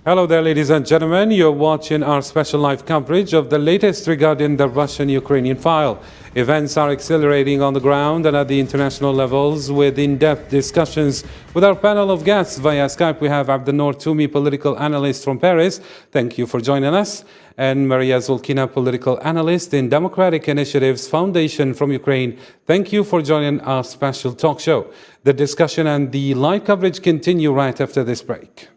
Hello there, ladies and gentlemen. You're watching our special live coverage of the latest regarding the Russian-Ukrainian file. Events are accelerating on the ground and at the international levels with in-depth discussions. With our panel of guests via Skype, we have Abdenour Toumi, political analyst from Paris. Thank you for joining us. And Maria Zulkina, political analyst in Democratic Initiatives Foundation from Ukraine. Thank you for joining our special talk show. The discussion and the live coverage continue right after this break.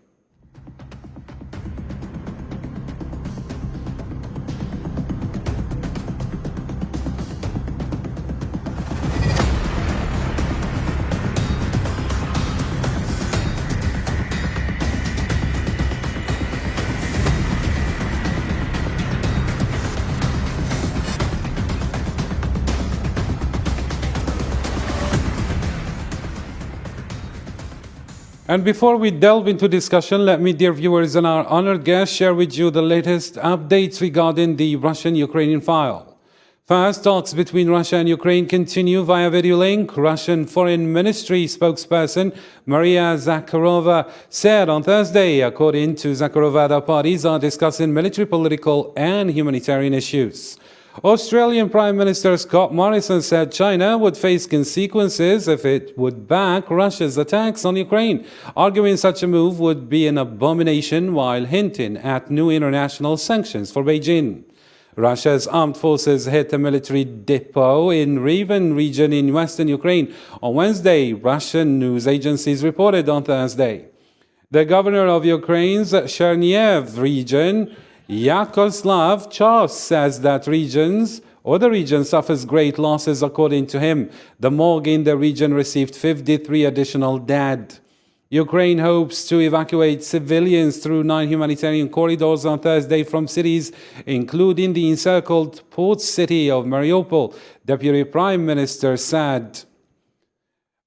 And before we delve into discussion, let me, dear viewers and our honored guests, share with you the latest updates regarding the Russian-Ukrainian file. First, talks between Russia and Ukraine continue via video link. Russian Foreign Ministry spokesperson Maria Zakharova said on Thursday, according to Zakharova, the parties are discussing military, political and humanitarian issues. Australian Prime Minister Scott Morrison said China would face consequences if it would back Russia's attacks on Ukraine, arguing such a move would be an abomination while hinting at new international sanctions for Beijing. Russia's armed forces hit a military depot in Rivne region in western Ukraine on Wednesday, Russian news agencies reported on Thursday. The governor of Ukraine's Chernihiv region, Yakoslav Chos, says that the region suffers great losses. According to him, the morgue in the region received 53 additional dead. Ukraine hopes to evacuate civilians through 9 humanitarian corridors on Thursday from cities, including the encircled port city of Mariupol, Deputy Prime Minister said.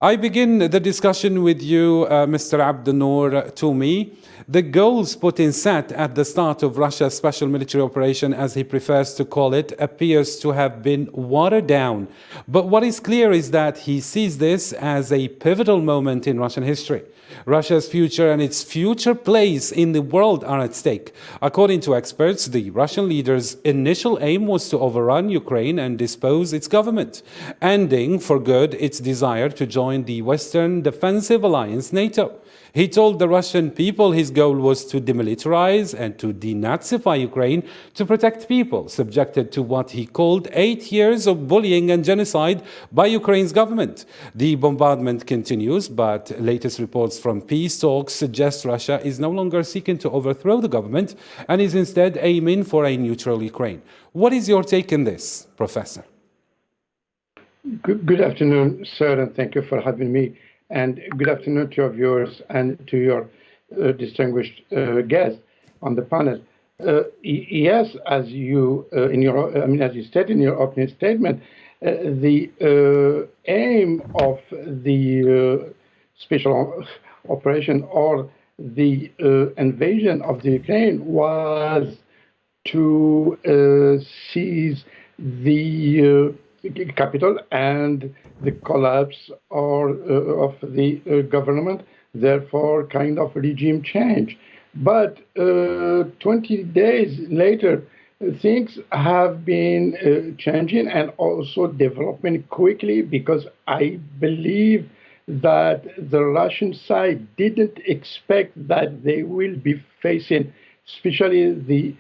I begin the discussion with you, Mr. Abdenour Toumi. The goals Putin set at the start of Russia's special military operation, as he prefers to call it, appears to have been watered down. But what is clear is that he sees this as a pivotal moment in Russian history. Russia's future and its future place in the world are at stake. According to experts, the Russian leader's initial aim was to overrun Ukraine and dispose its government, ending for good its desire to join the Western defensive alliance NATO. He told the Russian people his goal was to demilitarize and to denazify Ukraine to protect people subjected to what he called 8 years of bullying and genocide by Ukraine's government. The bombardment continues, but latest reports from peace talks suggest Russia is no longer seeking to overthrow the government and is instead aiming for a neutral Ukraine. What is your take on this, Professor? Good afternoon, sir, and thank you for having me. And good afternoon to your viewers and to your distinguished guest on the panel. Yes, as you as you said in your opening statement, the aim of the special operation or the invasion of the Ukraine was to seize the capital and the collapse of the government, therefore kind of regime change. But 20 days later, things have been changing and also developing quickly, because I believe that the Russian side didn't expect that they will be facing, especially the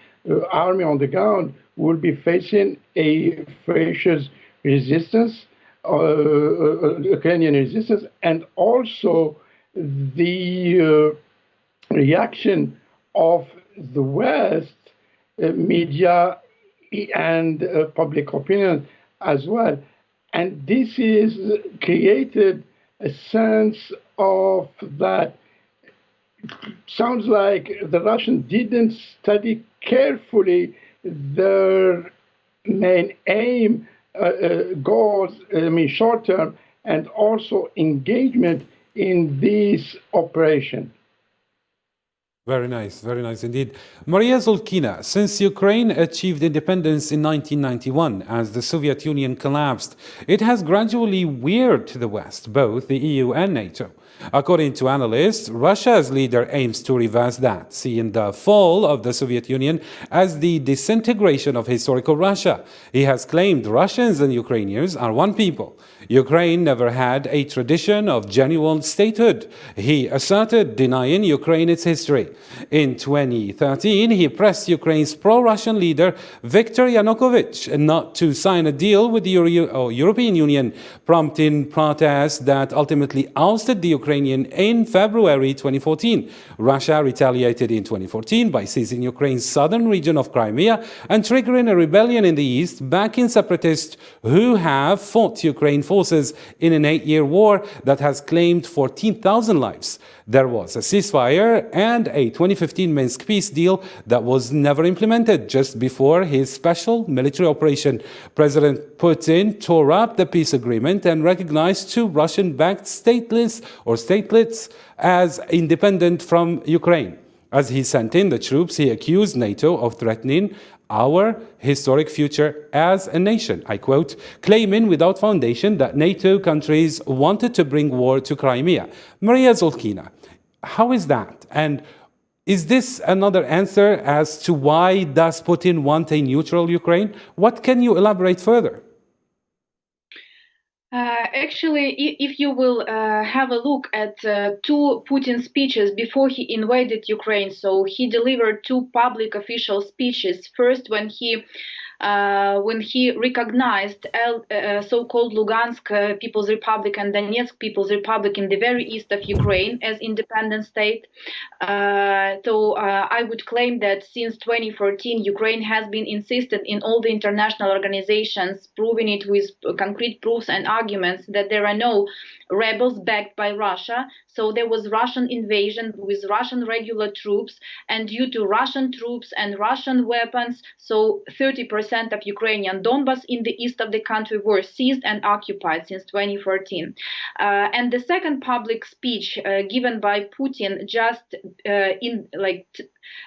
army on the ground, will be facing a ferocious resistance, Ukrainian resistance, and also the reaction of the West media and public opinion as well. And this is created a sense of that sounds like the Russians didn't study carefully their main aim, goals, short term, and also engagement in this operation. Very nice indeed. Maria Zulkina, since Ukraine achieved independence in 1991 as the Soviet Union collapsed, it has gradually veered to the West, both the EU and NATO. According to analysts, Russia's leader aims to reverse that, seeing the fall of the Soviet Union as the disintegration of historical Russia. He has claimed Russians and Ukrainians are one people. Ukraine never had a tradition of genuine statehood, he asserted, denying Ukraine its history. In 2013, he pressed Ukraine's pro-Russian leader Viktor Yanukovych not to sign a deal with the European Union, prompting protests that ultimately ousted the Ukrainian in February 2014. Russia retaliated in 2014 by seizing Ukraine's southern region of Crimea and triggering a rebellion in the east, backing separatists who have fought Ukraine forces in an 8-year war that has claimed 14,000 lives. There was a ceasefire and a 2015 Minsk peace deal that was never implemented. Just before his special military operation, President Putin tore up the peace agreement and recognized two Russian-backed statelets as independent from Ukraine. As he sent in the troops, he accused NATO of threatening our historic future as a nation, I quote, claiming without foundation that NATO countries wanted to bring war to Crimea. Maria Zolkina, how is that? And is this another answer as to why does Putin want a neutral Ukraine? What can you elaborate further? Actually, if you will have a look at two Putin speeches before he invaded Ukraine, so he delivered two public official speeches. First, when he recognized so-called Lugansk People's Republic and Donetsk People's Republic in the very east of Ukraine as independent state. So I would claim that since 2014, Ukraine has been insistent in all the international organizations, proving it with concrete proofs and arguments that there are no rebels backed by Russia. So there was Russian invasion with Russian regular troops, and due to Russian troops and Russian weapons, so 30% of Ukrainian Donbas in the east of the country were seized and occupied since 2014. And the second public speech given by Putin just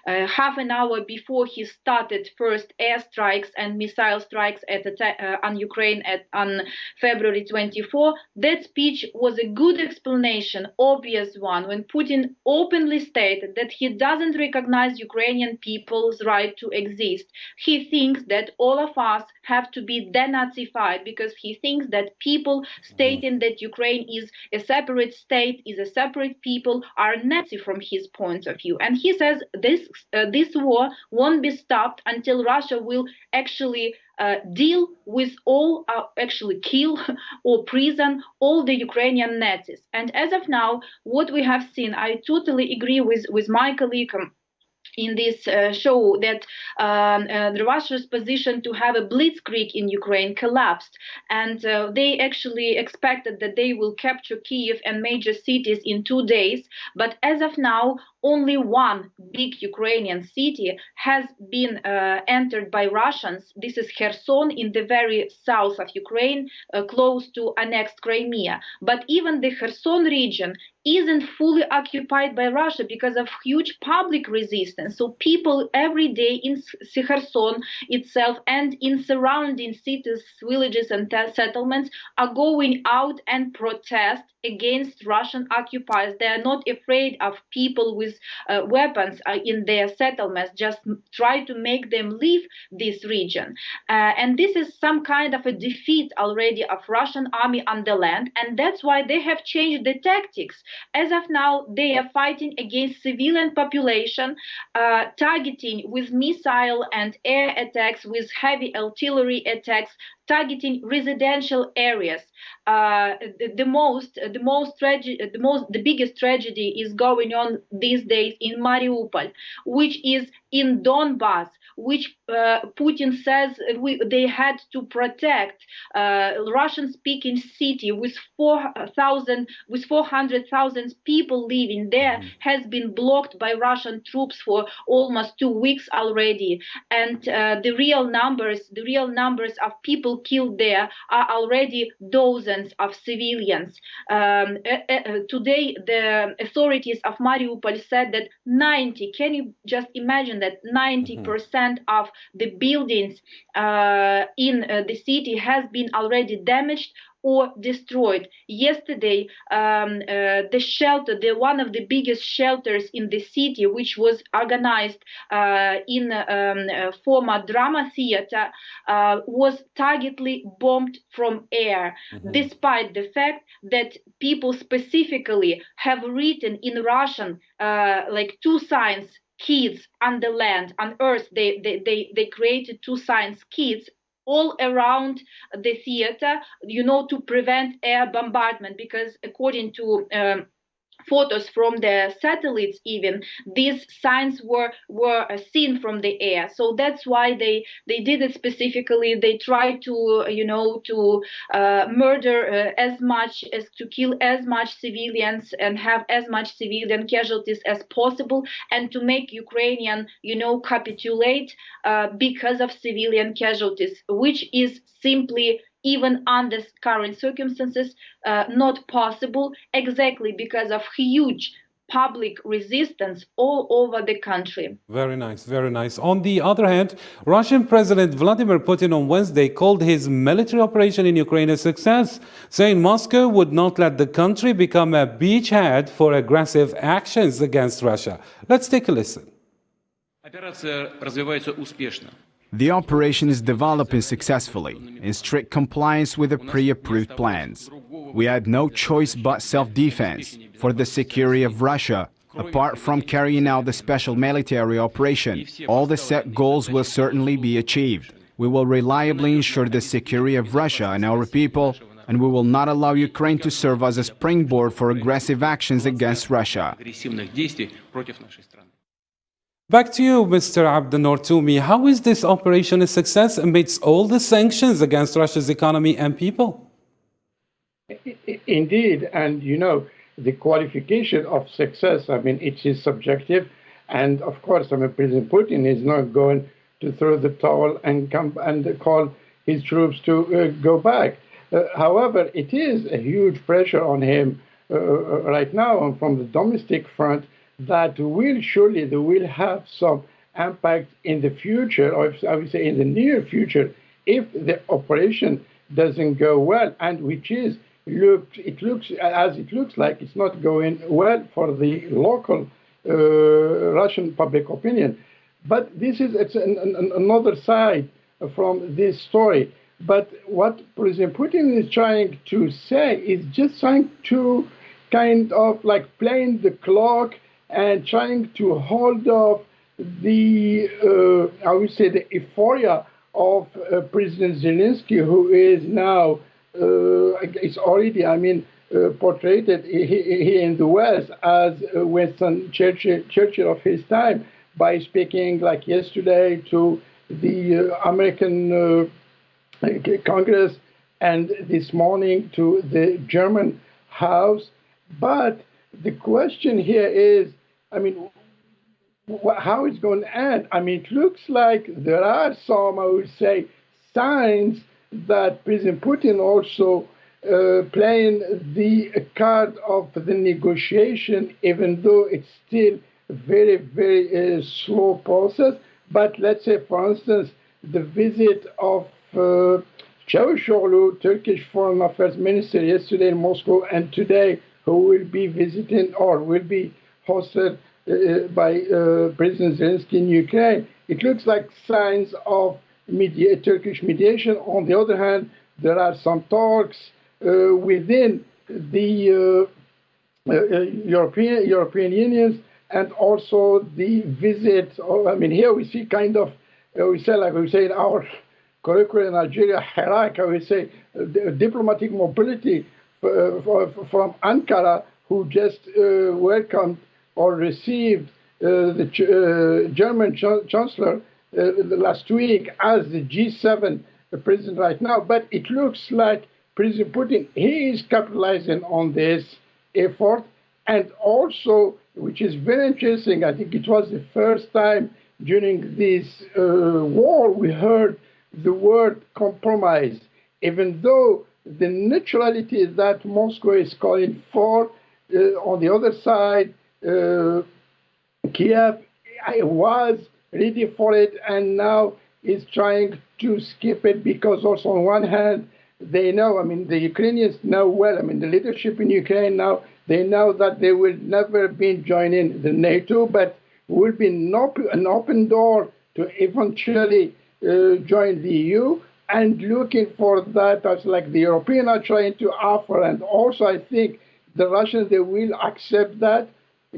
half an hour before he started first airstrikes and missile strikes on Ukraine on February 24, that speech was a good explanation, obvious one, when Putin openly stated that he doesn't recognize Ukrainian people's right to exist. He thinks that all of us have to be denazified because he thinks that people stating that Ukraine is a separate state, is a separate people, are Nazi from his point of view. And he says this war won't be stopped until Russia will actually deal with all, actually kill or prison all the Ukrainian Nazis. And as of now, what we have seen, I totally agree with my colleague in this show that the Russia's position to have a blitzkrieg in Ukraine collapsed, and they actually expected that they will capture Kiev and major cities in 2 days. But as of now, only one big Ukrainian city has been entered by Russians. This is Kherson in the very south of Ukraine, close to annexed Crimea. But even the Kherson region isn't fully occupied by Russia because of huge public resistance. So people every day in Kherson itself and in surrounding cities, villages and settlements are going out and protest against Russian occupiers. They are not afraid of people with weapons in their settlements, just try to make them leave this region. And this is some kind of a defeat already of Russian army on the land, and that's why they have changed the tactics. As of now, they are fighting against civilian population, targeting with missile and air attacks, with heavy artillery attacks, targeting residential areas. The biggest tragedy is going on these days in Mariupol, which is in Donbas, which Putin says they had to protect. Russian-speaking city with 400,000 people living there has been blocked by Russian troops for almost 2 weeks already, and the real numbers of people killed there are already dozens of civilians. Today, the authorities of Mariupol said that can you just imagine that 90% of the buildings in the city has been already damaged or destroyed. Yesterday, the shelter, one of the biggest shelters in the city, which was organized in former drama theater, was targetedly bombed from air, despite the fact that people specifically have written in Russian like two signs, kids on the land, on earth. They created two signs, kids, all around the theater, to prevent air bombardment, because according to photos from the satellites, even these signs were seen from the air. So that's why they did it specifically. They tried to murder as much, as to kill as much civilians and have as much civilian casualties as possible, and to make Ukrainian capitulate because of civilian casualties, which is simply, even under current circumstances, not possible, exactly because of huge public resistance all over the country. Very nice, very nice. On the other hand, Russian President Vladimir Putin on Wednesday called his military operation in Ukraine a success, saying Moscow would not let the country become a beachhead for aggressive actions against Russia. Let's take a listen. Операция развивается успешно. The operation is developing successfully, in strict compliance with the pre-approved plans. We had no choice but self-defense for the security of Russia. Apart from carrying out the special military operation, all the set goals will certainly be achieved. We will reliably ensure the security of Russia and our people, and we will not allow Ukraine to serve as a springboard for aggressive actions against Russia. Back to you, Mr. Abdenour Toumi. How is this operation a success amidst all the sanctions against Russia's economy and people? Indeed, and the qualification of success, it is subjective, and of course, President Putin is not going to throw the towel and come and call his troops to go back. However, it is a huge pressure on him right now from the domestic front that they will have some impact in the future, or I would say in the near future, if the operation doesn't go well, and it looks like it's not going well for the local Russian public opinion. But it's another side from this story. But what President Putin is trying to say is just trying to kind of like playing the clock and trying to hold off the, I would say, the euphoria of President Zelensky, who is now, it's already, portrayed here in the West as Winston Churchill of his time, by speaking like yesterday to the American Congress and this morning to the German House. But the question here is, how it's going to end? It looks like there are some, I would say, signs that President Putin also playing the card of the negotiation, even though it's still a very, very slow process. But let's say, for instance, the visit of Çavuşoğlu, Turkish Foreign Affairs Minister, yesterday in Moscow, and today, who will be visiting or will be hosted by President Zelensky in Ukraine. It looks like signs of Turkish mediation. On the other hand, there are some talks within the European Union, and also the visit. Here we see kind of, we say in our curriculum in Algeria, Hirak, we say diplomatic mobility from Ankara, who just welcomed or received the German Chancellor last week as the G7 president right now. But it looks like President Putin, he is capitalizing on this effort. And also, which is very interesting, I think it was the first time during this war we heard the word compromise, even though the neutrality that Moscow is calling for, on the other side, Kiev was ready for it and now is trying to skip it, because also on one hand, they know, I mean, the Ukrainians know well, I mean, the leadership in Ukraine now, they know that they will never be joining the NATO, but will be an open door to eventually join the EU, and looking for that as like the Europeans are trying to offer. And also, I think the Russians, they will accept that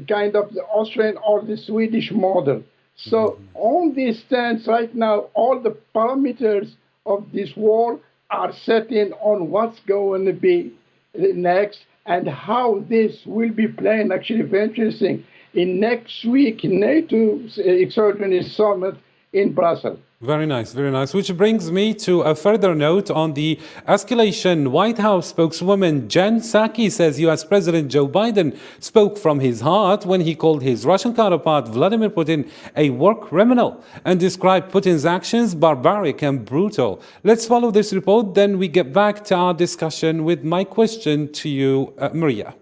kind of the Austrian or the Swedish model. So on this stance right now, all the parameters of this war are setting on what's going to be next and how this will be playing. Actually, very interesting. In next week, NATO extraordinary summit in Brussels. Very nice, very nice. Which brings me to a further note on the escalation. White House spokeswoman Jen Psaki says US President Joe Biden spoke from his heart when he called his Russian counterpart Vladimir Putin a war criminal and described Putin's actions barbaric and brutal. Let's follow this report, then we get back to our discussion with my question to you, Maria.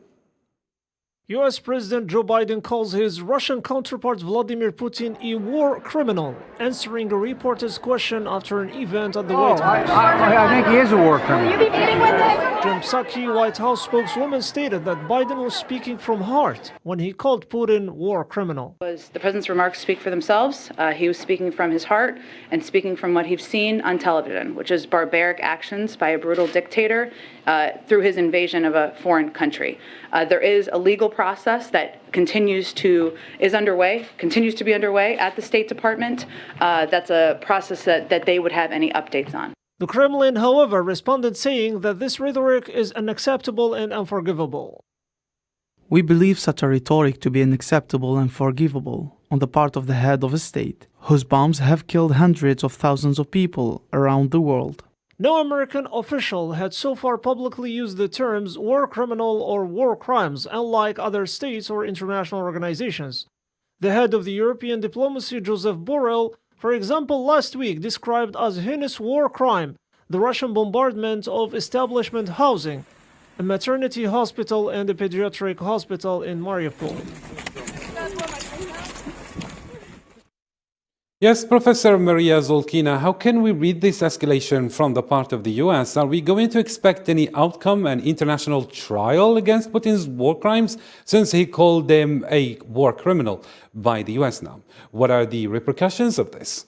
US President Joe Biden calls his Russian counterpart Vladimir Putin a war criminal, answering a reporter's question after an event at the White House. I think he is a war criminal. Will you be meeting with him? Jen Psaki, White House spokeswoman, stated that Biden was speaking from heart when he called Putin war criminal. The president's remarks speak for themselves. He was speaking from his heart and speaking from what he's seen on television, which is barbaric actions by a brutal dictator through his invasion of a foreign country. There is a legal process that continues to be underway at the State Department. That's a process that they would have any updates on. The Kremlin, however, responded saying that this rhetoric is unacceptable and unforgivable. We believe such a rhetoric to be unacceptable and unforgivable on the part of the head of a state, whose bombs have killed hundreds of thousands of people around the world. No American official had so far publicly used the terms war criminal or war crimes, unlike other states or international organizations. The head of the European diplomacy, Joseph Borrell, for example, last week described as heinous war crime the Russian bombardment of establishment housing, a maternity hospital and a pediatric hospital in Mariupol. Yes, Professor Maria Zolkina, how can we read this escalation from the part of the US? Are we going to expect any outcome, an international trial against Putin's war crimes, since he called them a war criminal by the US now? What are the repercussions of this?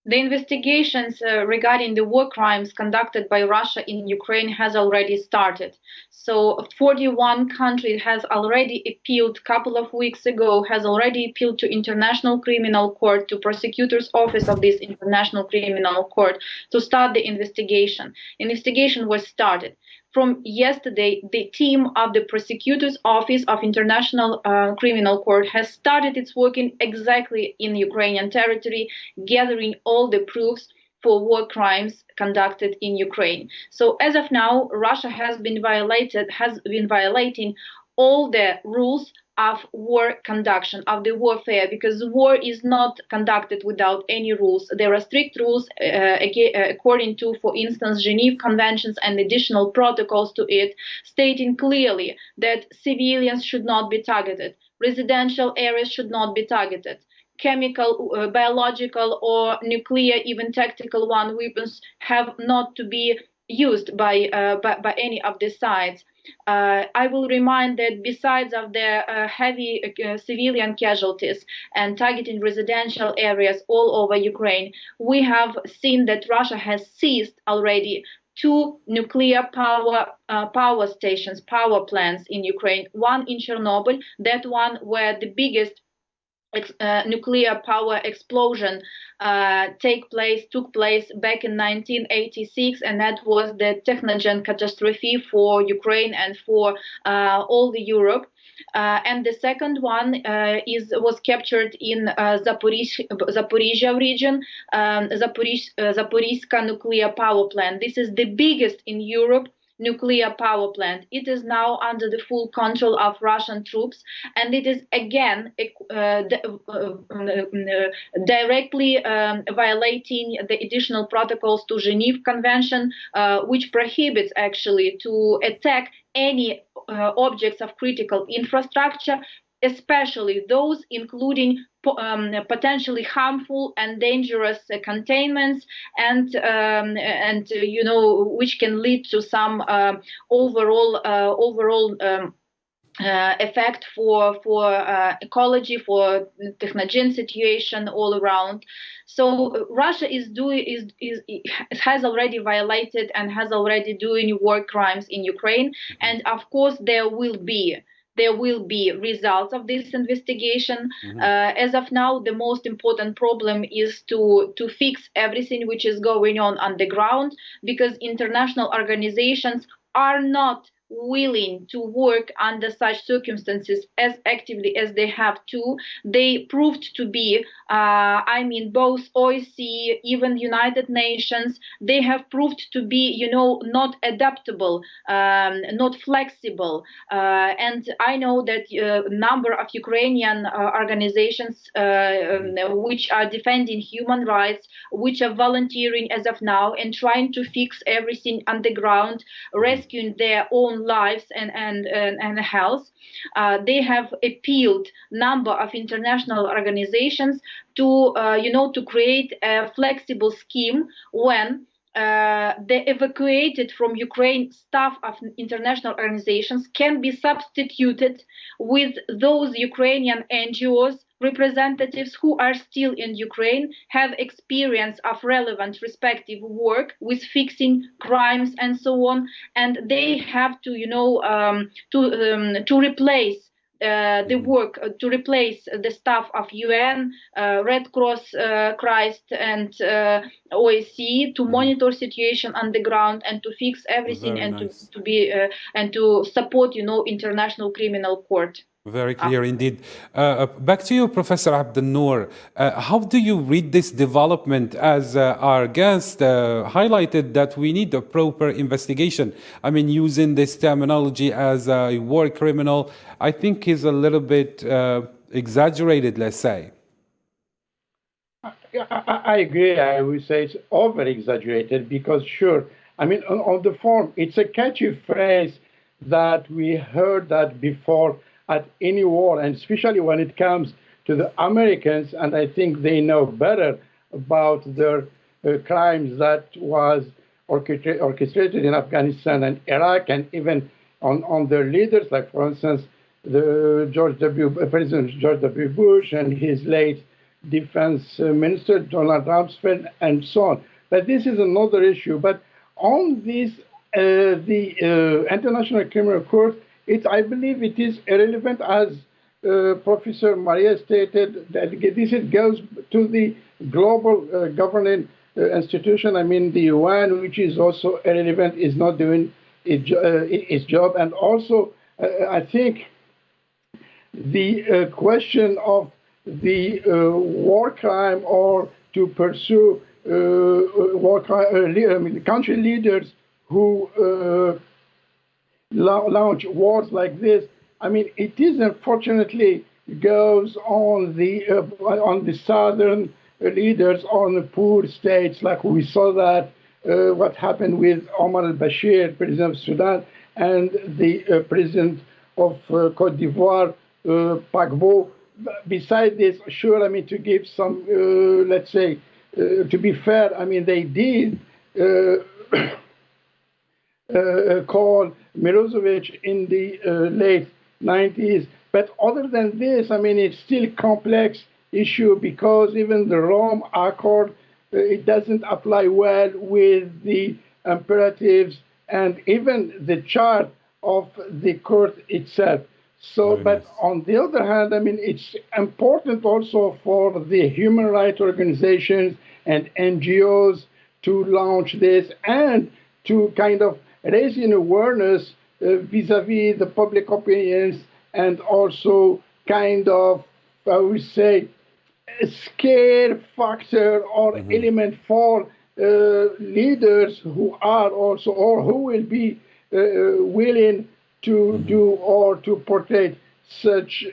The investigations regarding the war crimes conducted by Russia in Ukraine has already started. So 41 countries has already appealed, a couple of weeks ago, has already appealed to International Criminal Court, to Prosecutor's Office of this International Criminal Court to start the investigation. Investigation was started. From yesterday, the team of the Prosecutor's Office of International Criminal Court has started its working exactly in Ukrainian territory, gathering all the proofs for war crimes conducted in Ukraine. So as of now, Russia has been violating all the rules of war conduction, of the warfare, because war is not conducted without any rules. There are strict rules according to, for instance, Geneva Conventions and additional protocols to it, stating clearly that civilians should not be targeted, residential areas should not be targeted, chemical, biological, or nuclear, even tactical weapons have not to be used by any of the sides. I will remind that besides of the heavy civilian casualties and targeting residential areas all over Ukraine, we have seen that Russia has seized already 2 nuclear power stations, power plants in Ukraine, one in Chernobyl, that one where the biggest nuclear power explosion took place back in 1986, and that was the technogen catastrophe for Ukraine and for all the Europe. And the second one was captured in Zaporizhia region, Zaporizhska nuclear power plant. This is the biggest in Europe nuclear power plant. It is now under the full control of Russian troops, and it is again directly violating the additional protocols to Geneva Convention, which prohibits actually to attack any objects of critical infrastructure, especially those including potentially harmful and dangerous containments, and which can lead to some overall effect for ecology, for technogen situation all around. So Russia has already violated and has already doing war crimes in Ukraine, and of course there will be results of this investigation. As of now, the most important problem is to fix everything which is going on the ground, because international organizations are not willing to work under such circumstances as actively as they have to. They proved to be, both OSCE, even United Nations, they have proved to be, not adaptable, not flexible. And I know that a number of Ukrainian organizations which are defending human rights, which are volunteering as of now and trying to fix everything on the ground, rescuing their own lives and health. They have appealed number of international organizations to create a flexible scheme when the evacuated from Ukraine staff of international organizations can be substituted with those Ukrainian NGOs representatives who are still in Ukraine, have experience of relevant respective work with fixing crimes and so on, and they have to replace the work, to replace the staff of UN, Red Cross, Christ, and OSCE to monitor situation on the ground and to fix everything. Very and nice. to support International Criminal Court. Very clear indeed. Back to you, Professor Abdel-Nour. How do you read this development, as our guest highlighted that we need a proper investigation? I mean, using this terminology as a war criminal, I think is a little bit exaggerated, let's say. I agree. I would say it's over-exaggerated because, sure, I mean, on the form, it's a catchy phrase that we heard that before at any war, and especially when it comes to the Americans, and I think they know better about their crimes that was orchestrated in Afghanistan and Iraq, and even on their leaders, like, for instance, President George W. Bush and his late Defense Minister, Donald Rumsfeld, and so on. But this is another issue. But on this, the International Criminal Court, I believe it is irrelevant, as Professor Maria stated, that this goes to the global governing institution. I mean, the UN, which is also irrelevant, is not doing its job. And also, I think the question of the war crime, or to pursue war crime, country leaders who launch wars like this, I mean, it is unfortunately goes on the southern leaders, on the poor states, like we saw that what happened with Omar al-Bashir, president of Sudan, and the president of Cote d'Ivoire, Gbagbo. Besides this, sure, I mean, to give some, let's say, to be fair, I mean, they did call Milosevic in the late 90s. But other than this, I mean, it's still a complex issue, because even the Rome Accord, it doesn't apply well with the imperatives and even the chart of the court itself. So, but on the other hand, I mean, it's important also for the human rights organizations and NGOs to launch this and to kind of raise an awareness vis-a-vis the public opinions, and also kind of, I would say, a scare factor or element for leaders who are also, or who will be willing to do or to portray such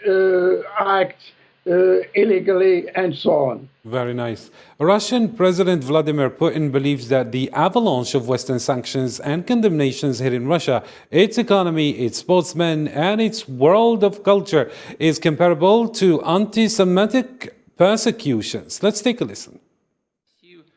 acts illegally, and so on. Very nice. Russian President Vladimir Putin believes that the avalanche of Western sanctions and condemnations hitting Russia, its economy, its sportsmen, and its world of culture is comparable to anti-Semitic persecutions. Let's take a listen.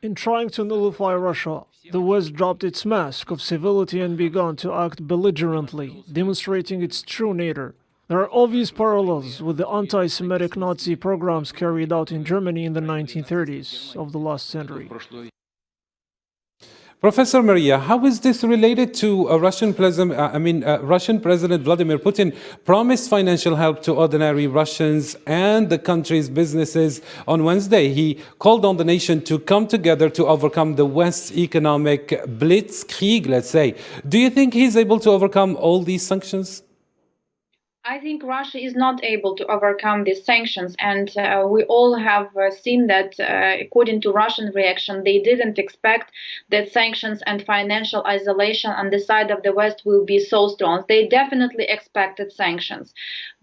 In trying to nullify Russia, the West dropped its mask of civility and began to act belligerently, demonstrating its true nature. There are obvious parallels with the anti-Semitic Nazi programs carried out in Germany in the 1930s of the last century. Professor Maria, how is this related to Russian President Vladimir Putin promised financial help to ordinary Russians and the country's businesses on Wednesday? He called on the nation to come together to overcome the West's economic blitzkrieg, let's say. Do you think he's able to overcome all these sanctions? I think Russia is not able to overcome these sanctions, and we all have seen that, according to Russian reaction, they didn't expect that sanctions and financial isolation on the side of the West will be so strong. They definitely expected sanctions,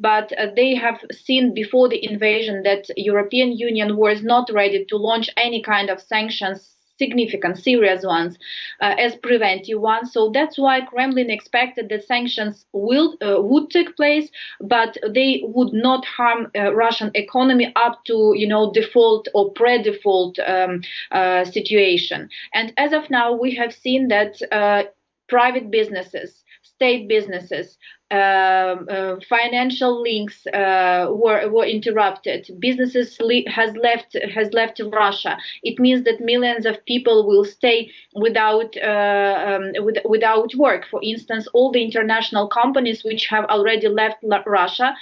but they have seen before the invasion that European Union was not ready to launch any kind of sanctions, significant, serious ones, as preventive ones. So that's why Kremlin expected that sanctions would take place, but they would not harm Russian economy up to default or pre-default situation. And as of now, we have seen that private businesses, state businesses, financial links were interrupted. Businesses has left Russia. It means that millions of people will stay without work. For instance, all the international companies which have already left Russia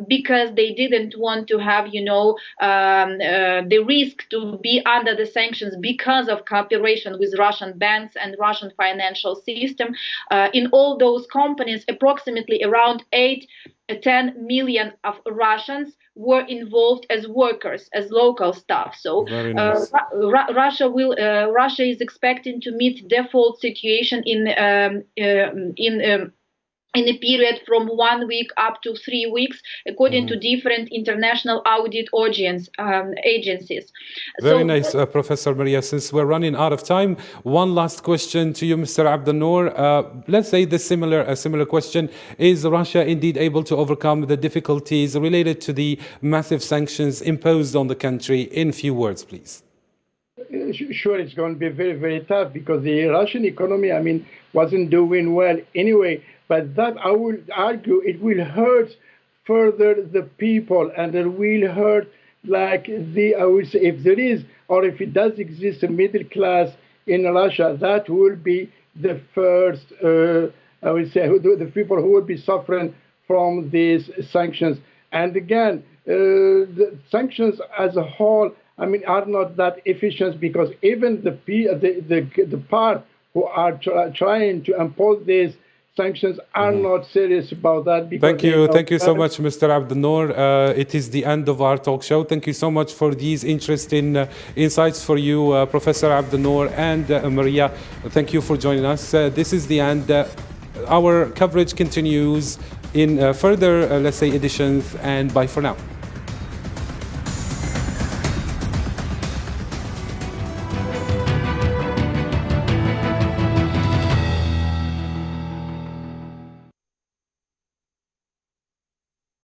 because they didn't want to have the risk to be under the sanctions because of cooperation with Russian banks and Russian financial system. In all those companies, approximately around 8-10 million of Russians were involved as workers, as local staff. So nice. Russia is expecting to meet default situation in a period from 1 week up to 3 weeks, according to different international audit agencies. Very nice, Professor Maria. Since we're running out of time, one last question to you, Mr. Abdelnour. Let's say a similar question. Is Russia indeed able to overcome the difficulties related to the massive sanctions imposed on the country? In few words, please. Sure, it's going to be very, very tough because the Russian economy, wasn't doing well anyway. But that, I would argue, it will hurt further the people, and it will hurt, I would say, if there is, or if it does exist, a middle class in Russia, that will be the first, I would say, the people who will be suffering from these sanctions. And again, the sanctions as a whole, are not that efficient because even the part who are trying to impose these sanctions are not serious about that. Thank you so much, Mr. Abdelnour. It is the end of our talk show. Thank you so much for these interesting insights for you, Professor Abdelnour and Maria. Thank you for joining us. This is the end. Our coverage continues in further, let's say, editions, and bye for now.